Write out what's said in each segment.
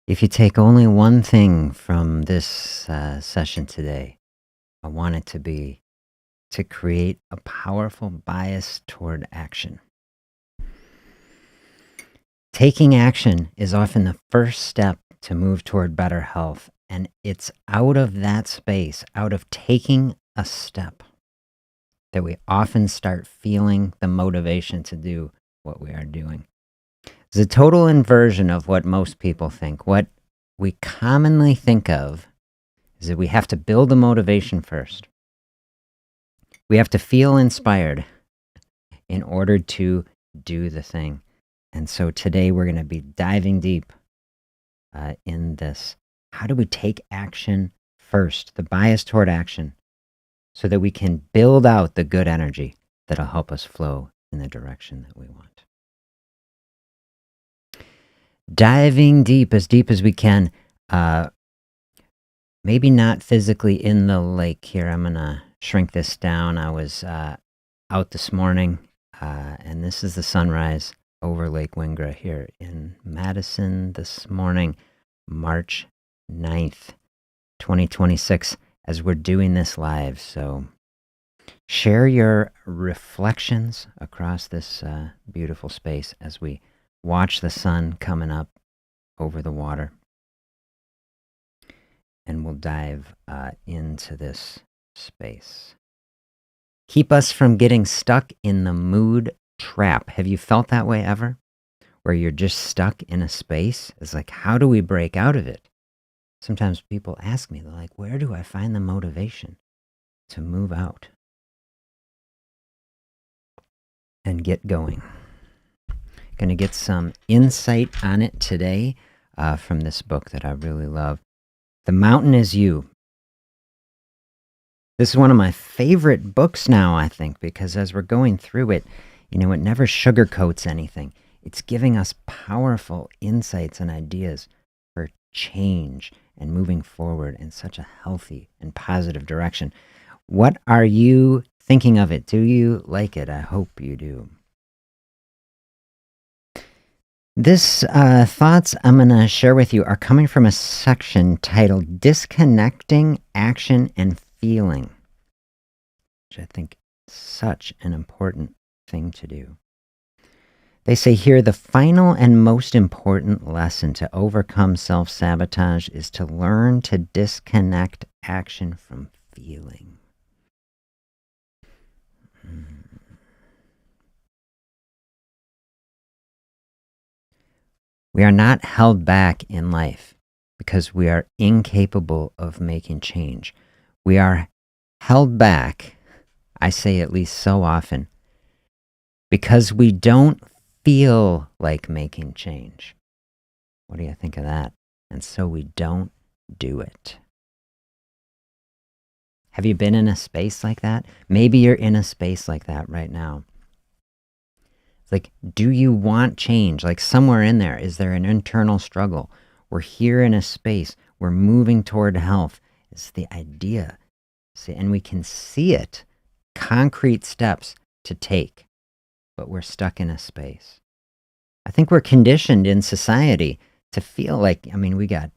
If you take only one thing from this session today, I want it to be to create a powerful bias toward action. Taking action is often the first step to move toward better health, and it's out of that space, out of taking a step, that we often start feeling the motivation to do what we are doing. It's a total inversion of what most people think. What we commonly think of is that we have to build the motivation first. We have to feel inspired in order to do the thing. And so today we're going to be diving deep in this. How do we take action first, the bias toward action, so that we can build out the good energy that'll help us flow in the direction that we want? Diving deep as we can, maybe not physically in the lake here. I'm going to shrink this down. I was out this morning, and this is the sunrise over Lake Wingra here in Madison this morning, March 9th, 2026, as we're doing this live. So share your reflections across this beautiful space as we watch the sun coming up over the water. And we'll dive into this space. Keep us from getting stuck in the mood trap. Have you felt that way ever? Where you're just stuck in a space? It's like, how do we break out of it? Sometimes people ask me, they're like, where do I find the motivation to move out and get going? Going to get some insight on it today from this book that I really love. The Mountain is You. This is one of my favorite books now, I think, because as we're going through it, it never sugarcoats anything. It's giving us powerful insights and ideas for change and moving forward in such a healthy and positive direction. What are you thinking of it? Do you like it? I hope you do. This thoughts I'm going to share with you are coming from a section titled Disconnecting Action and Feeling, which I think is such an important thing to do. They say here, the final and most important lesson to overcome self-sabotage is to learn to disconnect action from feeling. We are not held back in life because we are incapable of making change. We are held back, I say at least so often, because we don't feel like making change. What do you think of that? And so we don't do it. Have you been in a space like that? Maybe you're in a space like that right now. It's like, do you want change? Like somewhere in there, is there an internal struggle? We're here in a space. We're moving toward health. It's the idea. See, and we can see it. Concrete steps to take. But we're stuck in a space. I think we're conditioned in society to feel like, we got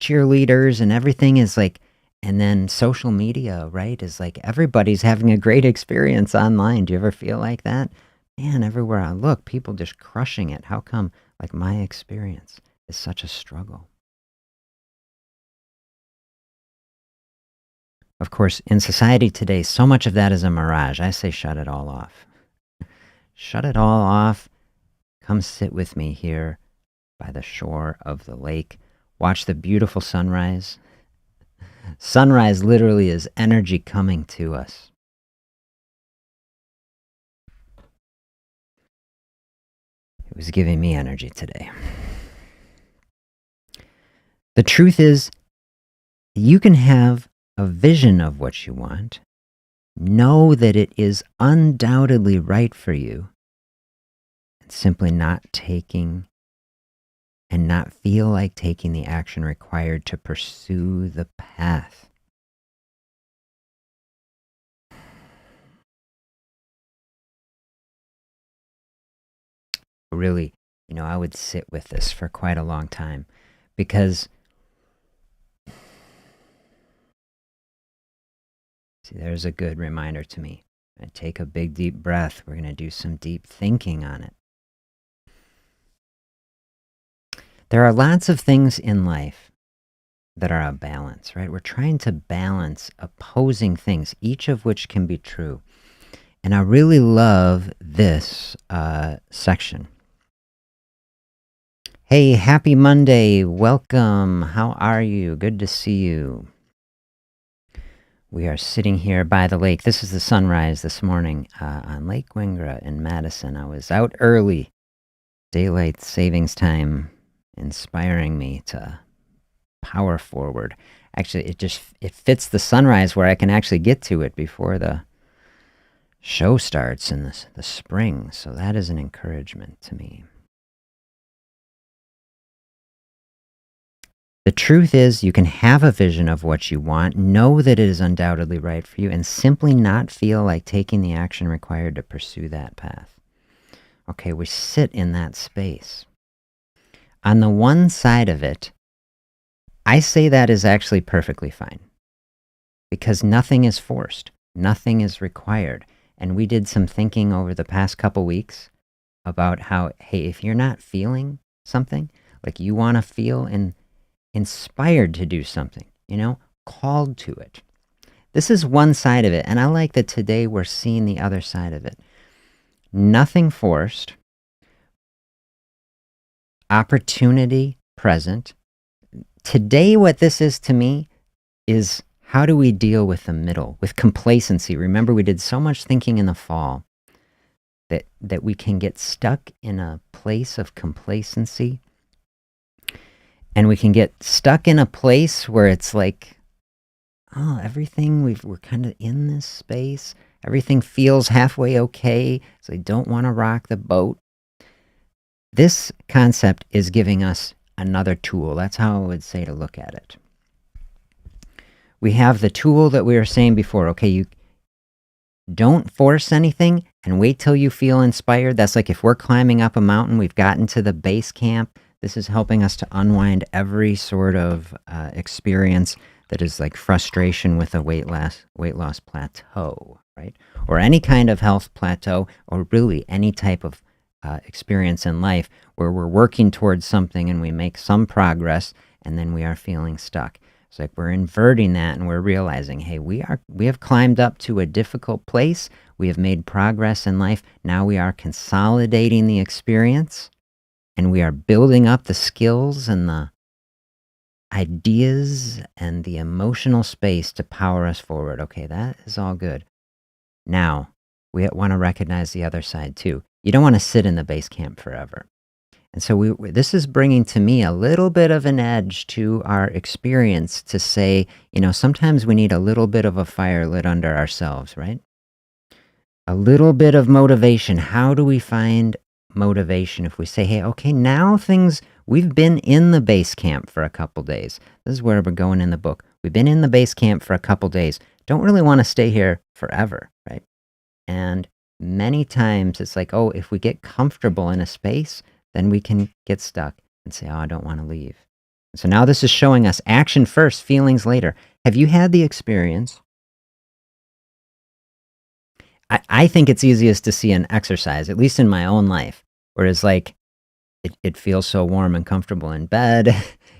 cheerleaders and everything is like, and then social media, right, is like everybody's having a great experience online. Do you ever feel like that? Man, everywhere I look, people just crushing it. How come, like, my experience is such a struggle? Of course, in society today, so much of that is a mirage. I say shut it all off. Shut it all off. Come sit with me here by the shore of the lake. Watch the beautiful sunrise. Sunrise literally is energy coming to us. It was giving me energy today. The truth is, you can have a vision of what you want, know that it is undoubtedly right for you, and simply not taking and not feel like taking the action required to pursue the path. Really, I would sit with this for quite a long time Because, see, there's a good reminder to me. I take a big, deep breath. We're going to do some deep thinking on it. There are lots of things in life that are a balance, right? We're trying to balance opposing things, each of which can be true. And I really love this section. Hey, happy Monday. Welcome. How are you? Good to see you. We are sitting here by the lake. This is the sunrise this morning on Lake Wingra in Madison. I was out early. Daylight savings time inspiring me to power forward. Actually, it fits the sunrise where I can actually get to it before the show starts in the spring. So that is an encouragement to me. The truth is, you can have a vision of what you want, know that it is undoubtedly right for you, and simply not feel like taking the action required to pursue that path. Okay, we sit in that space. On the one side of it, I say that is actually perfectly fine, because nothing is forced, nothing is required. And we did some thinking over the past couple weeks about how, hey, if you're not feeling something, like you want to feel inspired to do something, called to it. This is one side of it, and I like that today we're seeing the other side of it. Nothing forced, opportunity present. Today, what this is to me is how do we deal with the middle, with complacency? Remember, we did so much thinking in the fall that we can get stuck in a place of complacency. And we can get stuck in a place where it's like, oh, everything, we're kind of in this space. Everything feels halfway okay, so I don't want to rock the boat. This concept is giving us another tool. That's how I would say to look at it. We have the tool that we were saying before. Okay, you don't force anything and wait till you feel inspired. That's like if we're climbing up a mountain, we've gotten to the base camp. This is helping us to unwind every sort of experience that is like frustration with a weight loss plateau, right? Or any kind of health plateau, or really any type of experience in life where we're working towards something and we make some progress and then we are feeling stuck. It's like we're inverting that and we're realizing, hey, we have climbed up to a difficult place. We have made progress in life. Now we are consolidating the experience. And we are building up the skills and the ideas and the emotional space to power us forward. Okay, that is all good. Now, we want to recognize the other side too. You don't want to sit in the base camp forever. And so this is bringing to me a little bit of an edge to our experience to say, sometimes we need a little bit of a fire lit under ourselves, right? A little bit of motivation. How do we find motivation if we say, hey, okay, now we've been in the base camp for a couple days. This is where we're going in the book. We've been in the base camp for a couple days. Don't really want to stay here forever, right? And many times it's like, oh, if we get comfortable in a space, then we can get stuck and say, oh, I don't want to leave. So now this is showing us action first, feelings later. Have you had the experience? I think it's easiest to see an exercise, at least in my own life, where it's like, it feels so warm and comfortable in bed.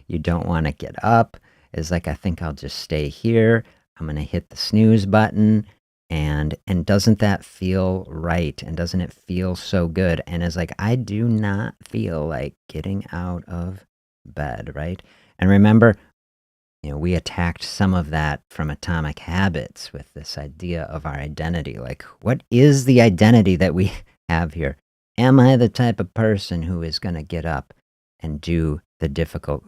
You don't want to get up. It's like, I think I'll just stay here. I'm going to hit the snooze button. And doesn't that feel right? And doesn't it feel so good? And it's like, I do not feel like getting out of bed, right? And remember, we attacked some of that from Atomic Habits with this idea of our identity. Like, what is the identity that we have here? Am I the type of person who is going to get up and do the difficult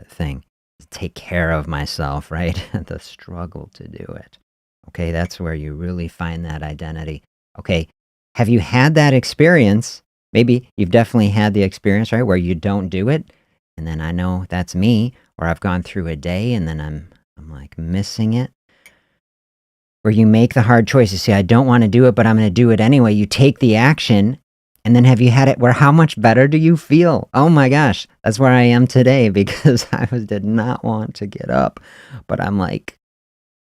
thing? Take care of myself, right? The struggle to do it. Okay, that's where you really find that identity. Okay, have you had that experience? Maybe you've definitely had the experience, right, where you don't do it. And then I know that's me, or I've gone through a day and then I'm like missing it. Where you make the hard choice. You say, I don't want to do it, but I'm going to do it anyway. You take the action And then have you had it where how much better do you feel? Oh my gosh, that's where I am today because did not want to get up, but I'm like,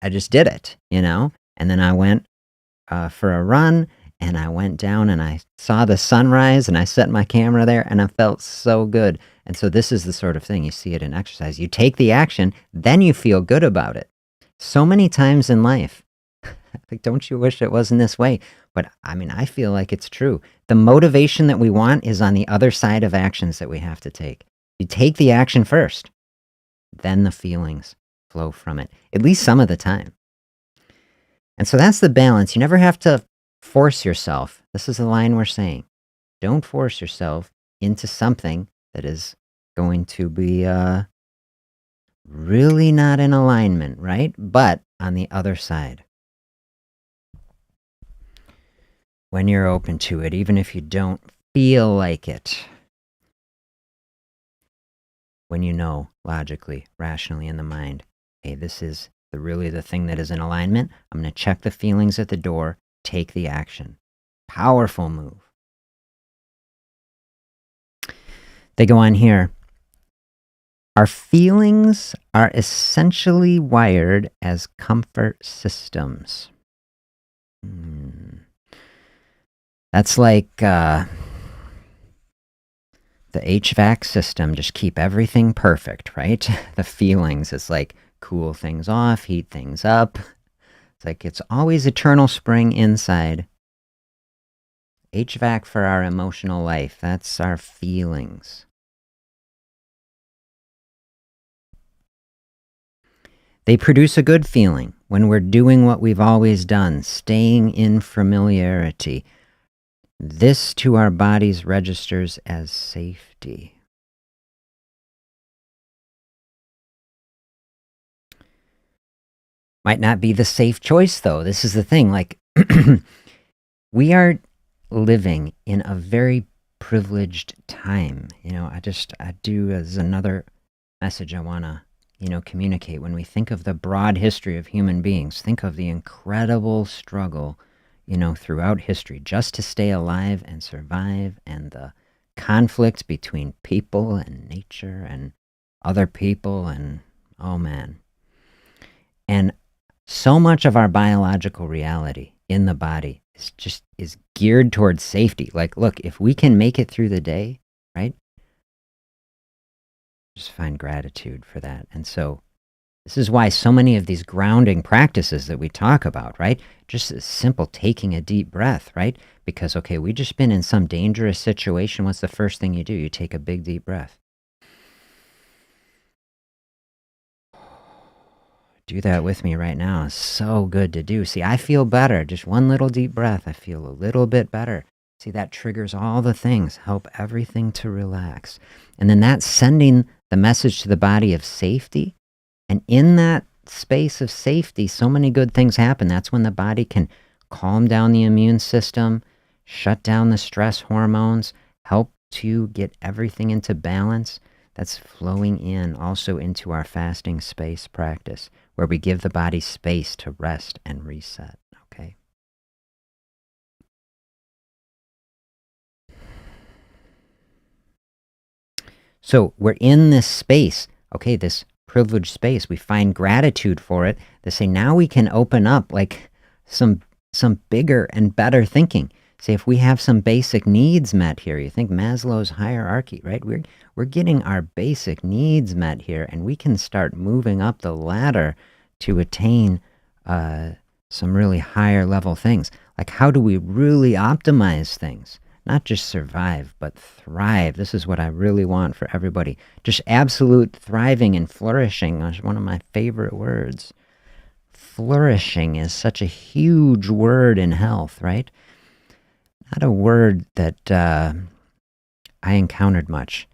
I just did it, you know? And then I went for a run and I went down and I saw the sunrise and I set my camera there and I felt so good. And so this is the sort of thing you see it in exercise. You take the action, then you feel good about it. So many times in life, like, don't you wish it wasn't this way? But I mean, I feel like it's true. The motivation that we want is on the other side of actions that we have to take. You take the action first, then the feelings flow from it, at least some of the time. And so that's the balance. You never have to force yourself. This is the line we're saying. Don't force yourself into something that is going to be really not in alignment, right? But on the other side, when you're open to it, even if you don't feel like it, when you know logically, rationally in the mind, hey, this is really the thing that is in alignment, I'm going to check the feelings at the door, take the action. Powerful move. They go on here. Our feelings are essentially wired as comfort systems. That's like the HVAC system, just keep everything perfect, right? The feelings, it's like cool things off, heat things up. It's like it's always eternal spring inside. HVAC for our emotional life, that's our feelings. They produce a good feeling when we're doing what we've always done, staying in familiarity. This to our bodies registers as safety. Might not be the safe choice, though. This is the thing. Like, we are living in a very privileged time. You know, I do as another message I want to, communicate. When we think of the broad history of human beings, think of the incredible struggle, throughout history just to stay alive and survive, and the conflict between people and nature and other people, and oh man. And so much of our biological reality in the body is geared towards safety. Like, look, if we can make it through the day, right? Just find gratitude for that. And so this is why so many of these grounding practices that we talk about, right? Just as simple taking a deep breath, right? Because, okay, we just been in some dangerous situation. What's the first thing you do? You take a big deep breath. Do that with me right now. It's so good to do. See, I feel better. Just one little deep breath. I feel a little bit better. See, that triggers all the things, help everything to relax. And then that's sending the message to the body of safety. And in that space of safety, so many good things happen. That's when the body can calm down the immune system, shut down the stress hormones, help to get everything into balance. That's flowing in also into our fasting space practice, where we give the body space to rest and reset, okay? So we're in this space, okay, this privileged space. We find gratitude for it. They say now we can open up like some bigger and better thinking. Say if we have some basic needs met here, you think Maslow's hierarchy, right? We're getting our basic needs met here, and we can start moving up the ladder to attain some really higher level things. Like, how do we really optimize things? Not just survive, but thrive. This is what I really want for everybody. Just absolute thriving and flourishing is one of my favorite words. Flourishing is such a huge word in health, right? Not a word that I encountered much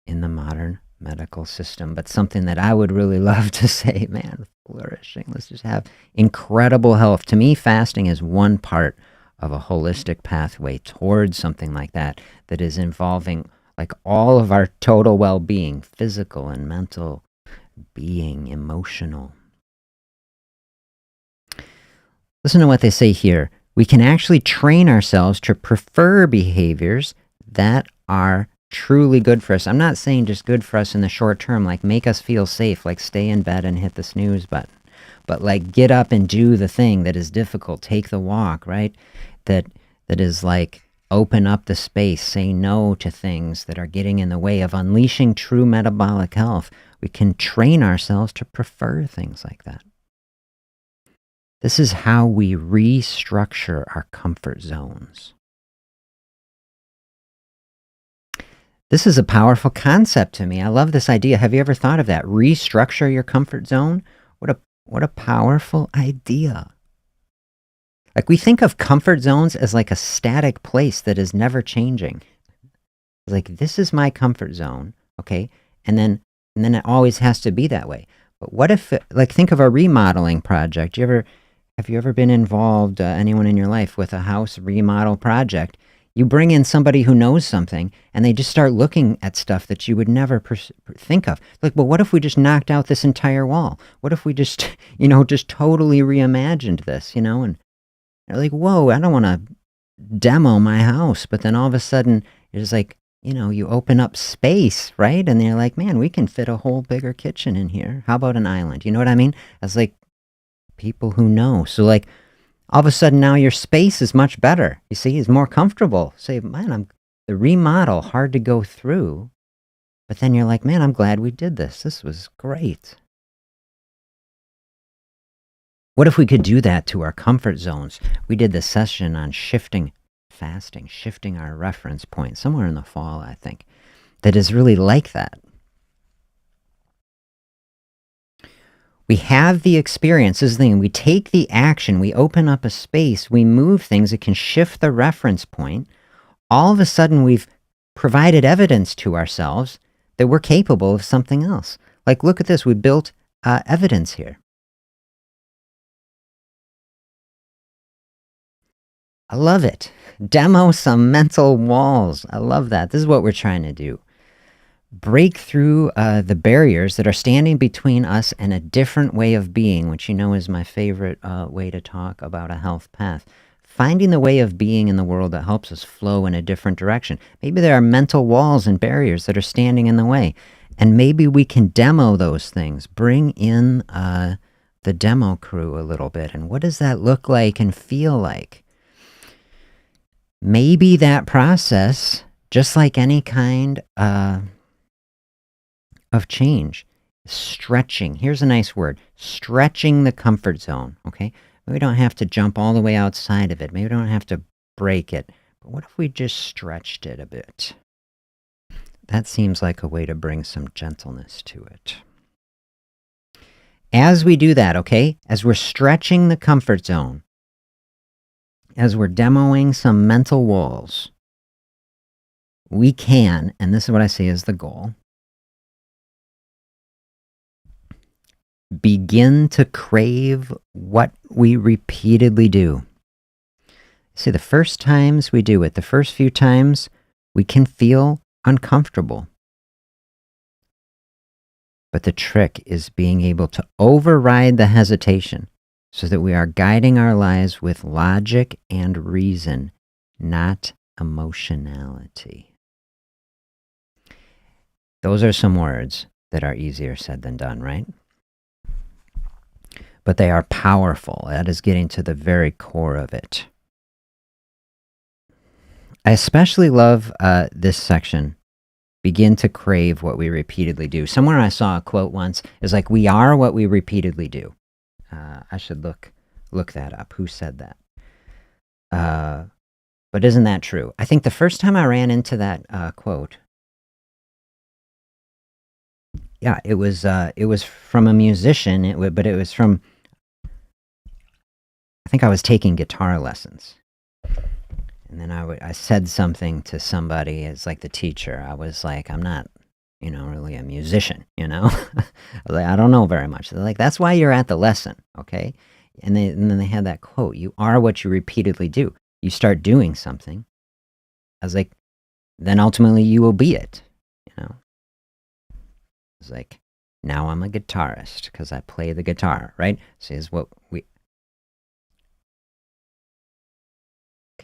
in the modern medical system, but something that I would really love to say, man, flourishing. Let's just have incredible health. To me, fasting is one part of a holistic pathway towards something like that, that is involving like all of our total well-being, physical and mental being, emotional. Listen to what they say here. We can actually train ourselves to prefer behaviors that are truly good for us. I'm not saying just good for us in the short term, like make us feel safe, like stay in bed and hit the snooze button. But like get up and do the thing that is difficult, take the walk, right? That is like open up the space, say no to things that are getting in the way of unleashing true metabolic health. We can train ourselves to prefer things like that. This is how we restructure our comfort zones. This is a powerful concept to me. I love this idea. Have you ever thought of that? Restructure your comfort zone? What a powerful idea. Like we think of comfort zones as like a static place that is never changing. Like this is my comfort zone, okay? And then it always has to be that way. But what if, like, think of a remodeling project. Have you ever been involved, anyone in your life, with a house remodel project? You bring in somebody who knows something, and they just start looking at stuff that you would never think of. Like, well, what if we just knocked out this entire wall? What if we just, just totally reimagined this, And they're like, whoa, I don't want to demo my house. But then all of a sudden, it's like, you open up space, right? And they're like, man, we can fit a whole bigger kitchen in here. How about an island? You know what I mean? It's like people who know. So like all of a sudden now your space is much better. You see, it's more comfortable. Say, man, the remodel, hard to go through. But then you're like, man, I'm glad we did this. This was great. What if we could do that to our comfort zones? We did the session on shifting fasting, shifting our reference point somewhere in the fall, I think, that is really like that. We have the experience, this is the thing, we take the action, we open up a space, we move things, it can shift the reference point. All of a sudden, we've provided evidence to ourselves that we're capable of something else. Like, look at this, we built evidence here. I love it. Demo some mental walls. I love that. This is what we're trying to do. Break through the barriers that are standing between us and a different way of being, which is my favorite way to talk about a health path. Finding the way of being in the world that helps us flow in a different direction. Maybe there are mental walls and barriers that are standing in the way. And maybe we can demo those things. Bring in the demo crew a little bit. And what does that look like and feel like? Maybe that process, just like any kind of change, stretching. Here's a nice word, stretching the comfort zone, okay? Maybe we don't have to jump all the way outside of it. Maybe we don't have to break it. But what if we just stretched it a bit? That seems like a way to bring some gentleness to it. As we do that, okay, as we're stretching the comfort zone, as we're demoing some mental walls, we can, and this is what I see as the goal, begin to crave what we repeatedly do. See, the first times we do it, the first few times, we can feel uncomfortable. But the trick is being able to override the hesitation so that we are guiding our lives with logic and reason, not emotionality. Those are some words that are easier said than done, right? But they are powerful. That is getting to the very core of it. I especially love this section. Begin to crave what we repeatedly do. Somewhere I saw a quote once, is like, we are what we repeatedly do. I should look that up. Who said that? But isn't that true? I think the first time I ran into that quote, yeah, it was from a musician. But it was from, I think I was taking guitar lessons. And then I said something to somebody as like the teacher. I was like, I'm not, really a musician, I was like, I don't know very much. They're like, that's why you're at the lesson, okay? And then they had that quote, you are what you repeatedly do. You start doing something. I was like, then ultimately you will be it, It's like, now I'm a guitarist because I play the guitar, right? So is what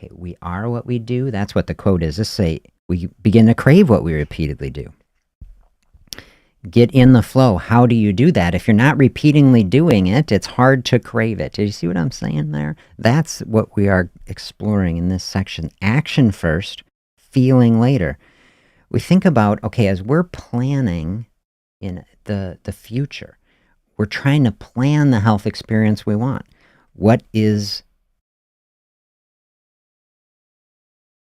okay, we are what we do. That's what the quote is. Let's say we begin to crave what we repeatedly do. Get in the flow. How do you do that? If you're not repeatedly doing it, it's hard to crave it. Do you see what I'm saying there? That's what we are exploring in this section. Action first, feeling later. We think about, okay, as we're planning in the future, we're trying to plan the health experience we want.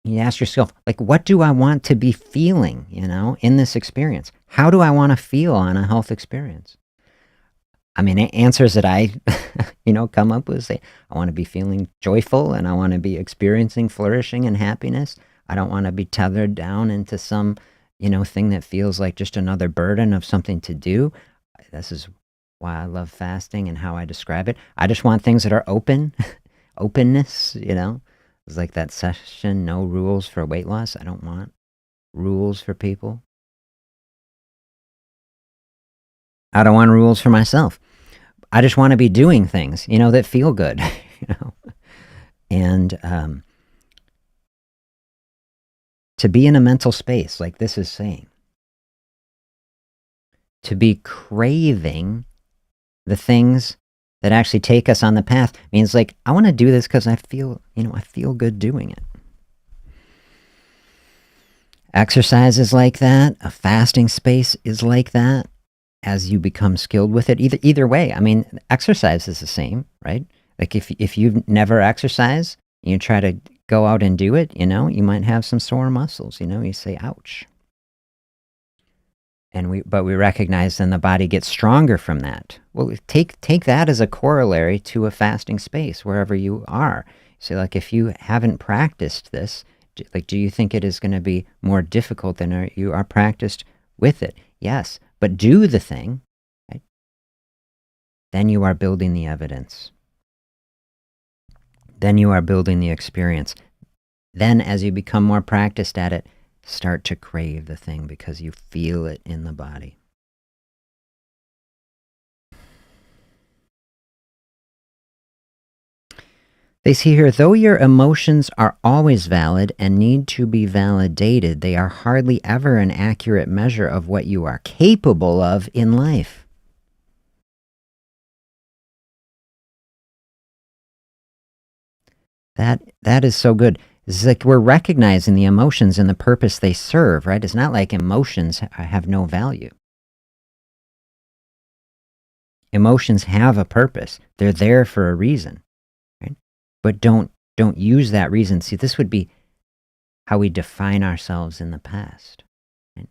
You ask yourself, like, what do I want to be feeling, in this experience? How do I want to feel on a health experience? I mean, answers that I, come up with say, I want to be feeling joyful and I want to be experiencing flourishing and happiness. I don't want to be tethered down into some, thing that feels like just another burden of something to do. This is why I love fasting and how I describe it. I just want things that are open, openness, It's like that session, no rules for weight loss. I don't want rules for people. I don't want rules for myself. I just want to be doing things, that feel good, And to be in a mental space, like this is saying, to be craving the things that actually take us on the path means like, I want to do this because I feel good doing it. Exercise is like that. A fasting space is like that as you become skilled with it. Either way, I mean, exercise is the same, right? Like if you've never exercised, you try to go out and do it, you might have some sore muscles, you say, ouch. But we recognize then the body gets stronger from that. Well, take that as a corollary to a fasting space, wherever you are. So like if you haven't practiced this, do you think it is going to be more difficult than you are practiced with it? Yes, but do the thing, right? Then you are building the evidence. Then you are building the experience. Then as you become more practiced at it, start to crave the thing because you feel it in the body. They see here, though your emotions are always valid and need to be validated, they are hardly ever an accurate measure of what you are capable of in life. That is so good. It's like we're recognizing the emotions and the purpose they serve, right? It's not like emotions have no value. Emotions have a purpose. They're there for a reason, right? But don't use that reason. See, this would be how we define ourselves in the past. Right?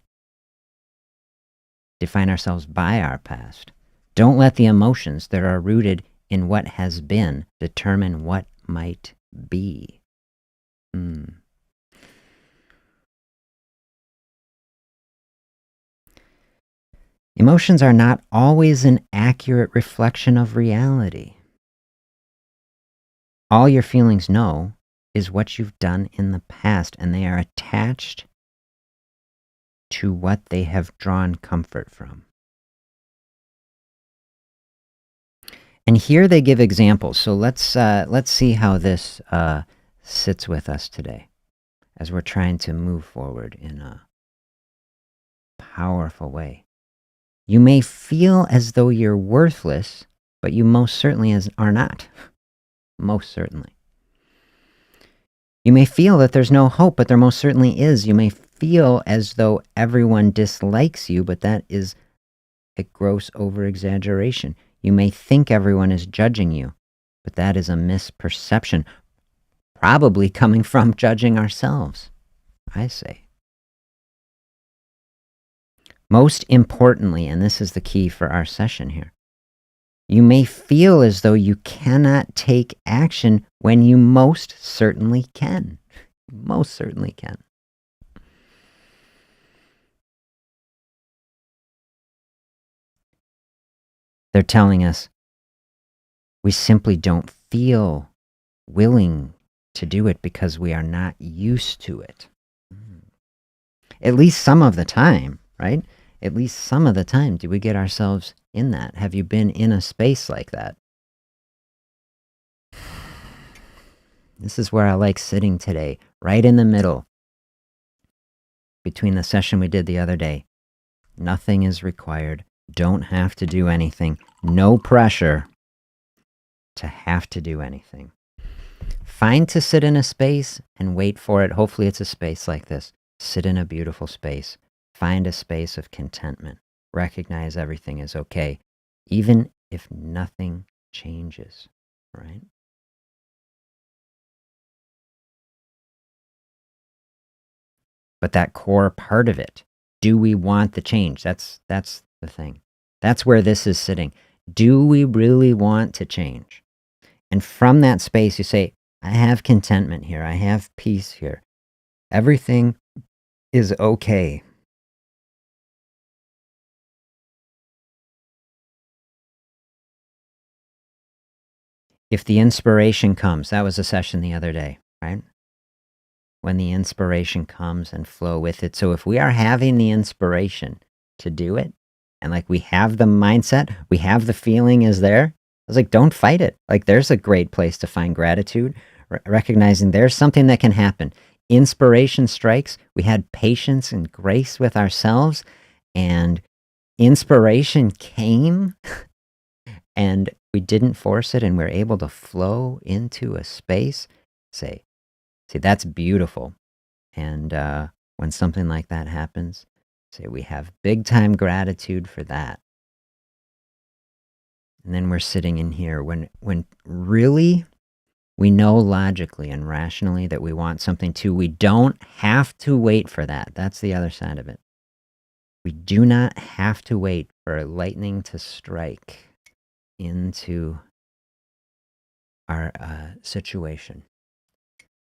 Define ourselves by our past. Don't let the emotions that are rooted in what has been determine what might be. Emotions are not always an accurate reflection of reality. All your feelings know is what you've done in the past, and they are attached to what they have drawn comfort from. And here they give examples. So let's see how this sits with us today as we're trying to move forward in a powerful way. You may feel as though you're worthless, but you most certainly are not. Most certainly. You may feel that there's no hope, but there most certainly is. You may feel as though everyone dislikes you, but that is a gross over-exaggeration. You may think everyone is judging you, but that is a misperception, probably coming from judging ourselves, I say. Most importantly, and this is the key for our session here, you may feel as though you cannot take action when you most certainly can. Most certainly can. They're telling us we simply don't feel willing to do it because we are not used to it. At least some of the time, right? At least some of the time do we get ourselves in that. Have you been in a space like that? This is where I like sitting today, right in the middle between the session we did the other day. Nothing is required. Don't have to do anything. No pressure to have to do anything. Fine to sit in a space and wait for it. Hopefully it's a space like this. Sit in a beautiful space. Find a space of contentment. Recognize everything is okay, even if nothing changes, right? But that core part of it, do we want the change? That's the thing. That's where this is sitting. Do we really want to change? And from that space, you say, I have contentment here. I have peace here. Everything is okay. If the inspiration comes, that was a session the other day, right? When the inspiration comes and flow with it. So if we are having the inspiration to do it, and like we have the mindset, we have the feeling is there, I was like, don't fight it. Like there's a great place to find gratitude, recognizing there's something that can happen. Inspiration strikes. We had patience and grace with ourselves, and inspiration came, and we didn't force it, and we're able to flow into a space. See, that's beautiful. And when something like that happens, say we have big time gratitude for that. And then we're sitting in here when really we know logically and rationally that we want something too. We don't have to wait for that. That's the other side of it. We do not have to wait for lightning to strike into our situation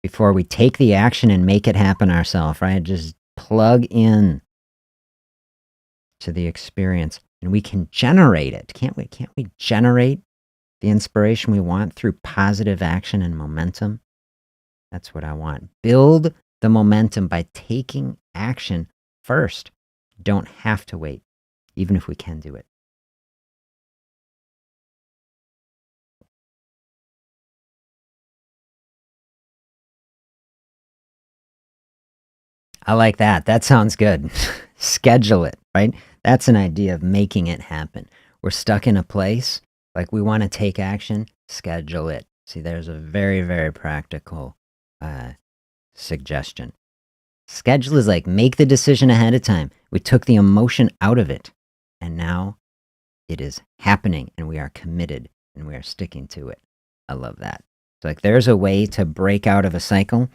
before we take the action and make it happen ourselves, right? Just plug in to the experience, and we can generate it. Can't we generate the inspiration we want through positive action and momentum? That's what I want. Build the momentum by taking action first. Don't have to wait, even if we can do it. I like that. That sounds good. Schedule it, right? That's an idea of making it happen. We're stuck in a place, like we want to take action, schedule it. See, there's a very, very practical suggestion. Schedule is like make the decision ahead of time. We took the emotion out of it, and now it is happening, and we are committed, and we are sticking to it. I love that. So like there's a way to break out of a cycle.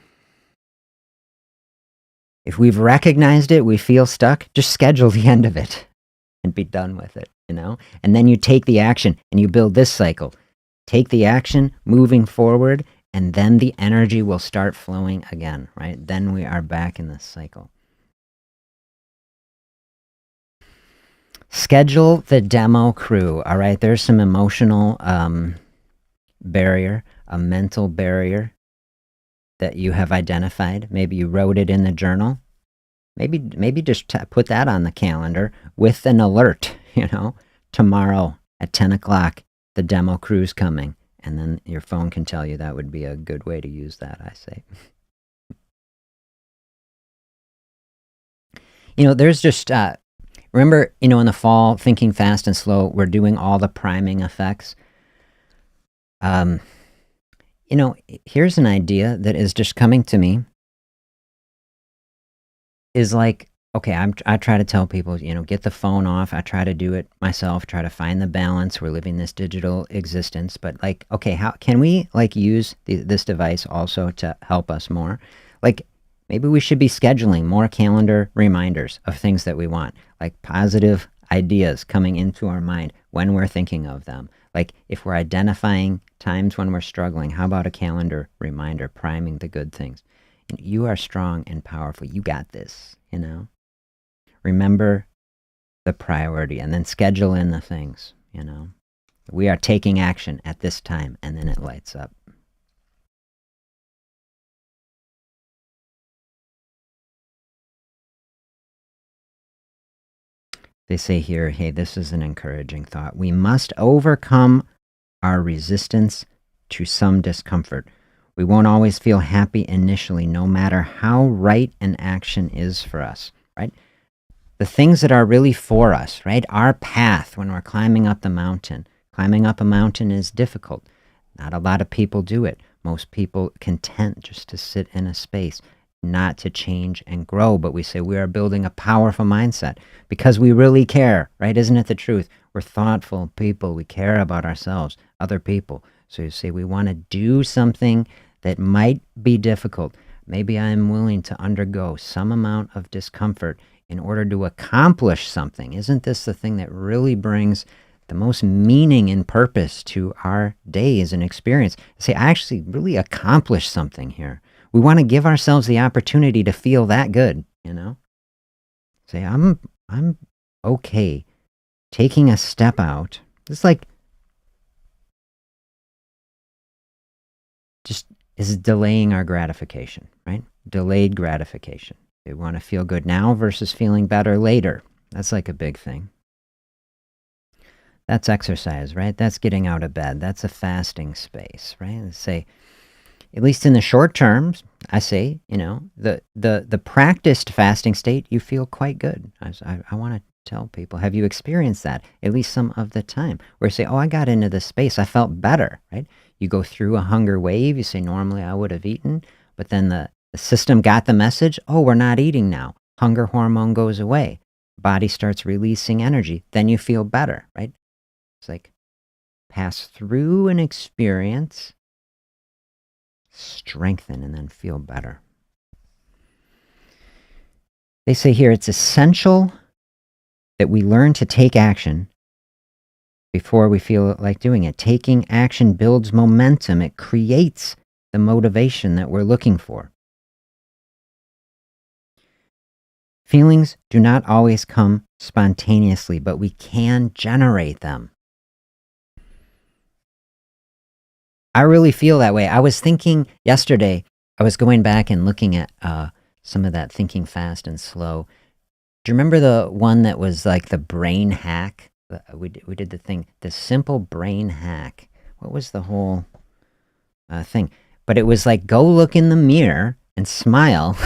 If we've recognized it, we feel stuck, just schedule the end of it and be done with it, And then you take the action and you build this cycle. Take the action, moving forward, and then the energy will start flowing again, right? Then we are back in this cycle. Schedule the demo crew, all right? There's some emotional barrier, a mental barrier that you have identified. Maybe you wrote it in the journal. Maybe just put that on the calendar with an alert, tomorrow at 10 o'clock, the demo crew's coming. And then your phone can tell you. That would be a good way to use that, I say. There's just, remember, in the fall, thinking fast and slow, we're doing all the priming effects. Here's an idea that is just coming to me. Is like, okay, I try to tell people, get the phone off. I try to do it myself, try to find the balance. We're living this digital existence, but like, okay, how can we use this device also to help us more? Like, maybe we should be scheduling more calendar reminders of things that we want, like positive ideas coming into our mind when we're thinking of them. Like if we're identifying times when we're struggling, how about a calendar reminder priming the good things? You are strong and powerful. You got this, Remember the priority and then schedule in the things, We are taking action at this time, and then it lights up. They say here, hey, this is an encouraging thought. We must overcome our resistance to some discomfort. We won't always feel happy initially, no matter how right an action is for us, right? The things that are really for us, right? Our path when we're climbing up the mountain. Climbing up a mountain is difficult. Not a lot of people do it. Most people content just to sit in a space, not to change and grow. But we say we are building a powerful mindset because we really care, right? Isn't it the truth? We're thoughtful people. We care about ourselves, other people. So you say we want to do something that might be difficult. Maybe I'm willing to undergo some amount of discomfort in order to accomplish something. Isn't this the thing that really brings the most meaning and purpose to our days and experience? Say, I actually really accomplished something here. We want to give ourselves the opportunity to feel that good, you know? Say, I'm okay taking a step out. It's like just is delaying our gratification, right? Delayed gratification. We want to feel good now versus feeling better later. That's like a big thing. That's exercise, right? That's getting out of bed. That's a fasting space, right? Let's say, at least in the short terms, I say, the practiced fasting state, you feel quite good. I want to tell people, have you experienced that at least some of the time? Where you say, oh, I got into this space. I felt better, right? You go through a hunger wave. You say, normally I would have eaten, but then the system got the message, oh, we're not eating now. Hunger hormone goes away. Body starts releasing energy. Then you feel better, right? It's like pass through an experience, strengthen, and then feel better. They say here it's essential that we learn to take action before we feel like doing it. Taking action builds momentum. It creates the motivation that we're looking for. Feelings do not always come spontaneously, but we can generate them. I really feel that way. I was thinking yesterday, I was going back and looking at some of that Thinking Fast and Slow. Do you remember the one that was like the brain hack? We did the thing, the simple brain hack. What was the whole thing? But it was like, go look in the mirror and smile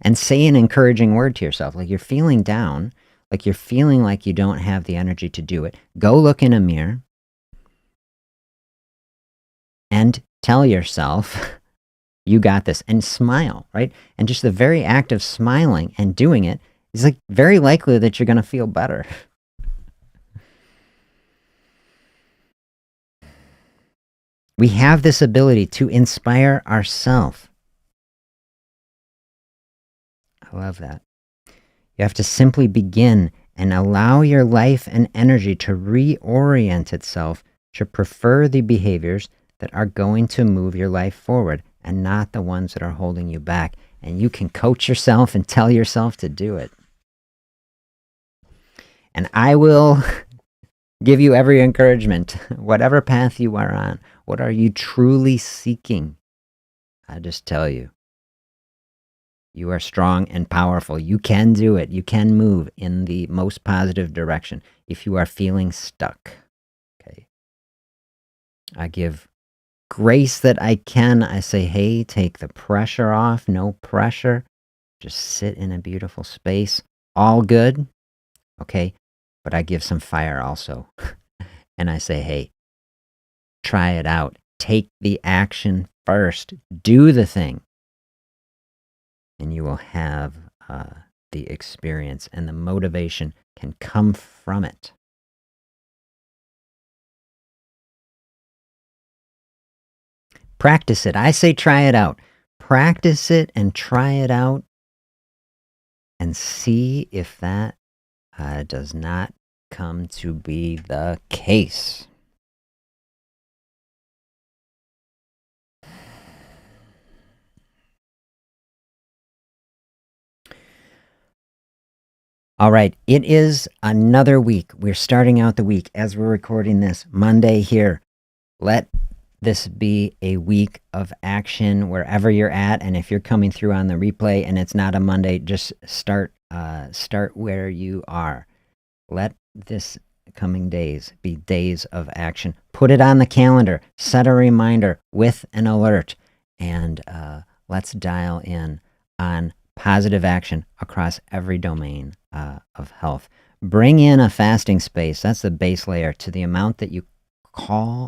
and say an encouraging word to yourself. Like you're feeling down, like you're feeling like you don't have the energy to do it. Go look in a mirror and tell yourself, you got this, and smile, right? And just the very act of smiling and doing it is like very likely that you're going to feel better. We have this ability to inspire ourselves. I love that. You have to simply begin and allow your life and energy to reorient itself to prefer the behaviors that are going to move your life forward and not the ones that are holding you back. And you can coach yourself and tell yourself to do it. And I will give you every encouragement, whatever path you are on. What are you truly seeking? I just tell you, you are strong and powerful. You can do it. You can move in the most positive direction if you are feeling stuck. Okay. I give grace that I can. I say, hey, take the pressure off. No pressure. Just sit in a beautiful space. All good. Okay. But I give some fire also. And I say, hey, try it out. Take the action first. Do the thing. And you will have the experience, and the motivation can come from it. Practice it. I say try it out. Practice it and try it out and see if that does not come to be the case. All right, it is another week. We're starting out the week as we're recording this Monday here. Let this be a week of action wherever you're at. And if you're coming through on the replay and it's not a Monday, just start where you are. Let this coming days be days of action. Put it on the calendar. Set a reminder with an alert. And let's dial in on positive action across every domain of health. Bring in a fasting space. That's the base layer, to the amount that you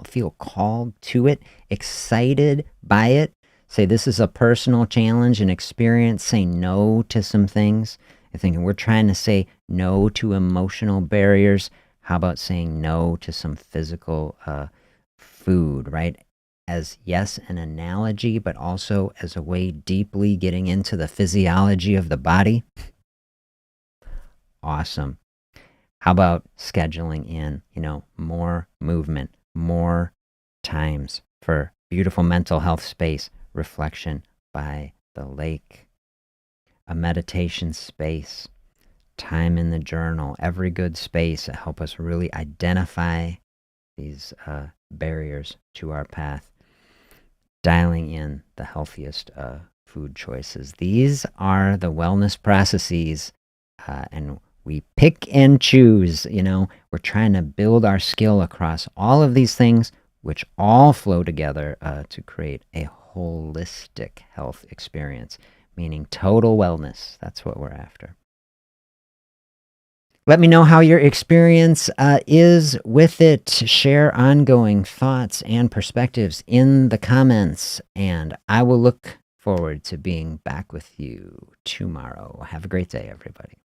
feel called to it, excited by it. Say this is a personal challenge and experience. Say no to some things. I think we're trying to say no to emotional barriers. How about saying no to some physical food, right? As, yes, an analogy, but also as a way deeply getting into the physiology of the body. Awesome. How about scheduling in, more movement, more times for beautiful mental health space, reflection by the lake, a meditation space, time in the journal, every good space that help us really identify these barriers to our path, dialing in the healthiest food choices. These are the wellness processes, and we pick and choose. We're trying to build our skill across all of these things, which all flow together to create a holistic health experience, meaning total wellness. That's what we're after. Let me know how your experience is with it. Share ongoing thoughts and perspectives in the comments, and I will look forward to being back with you tomorrow. Have a great day, everybody.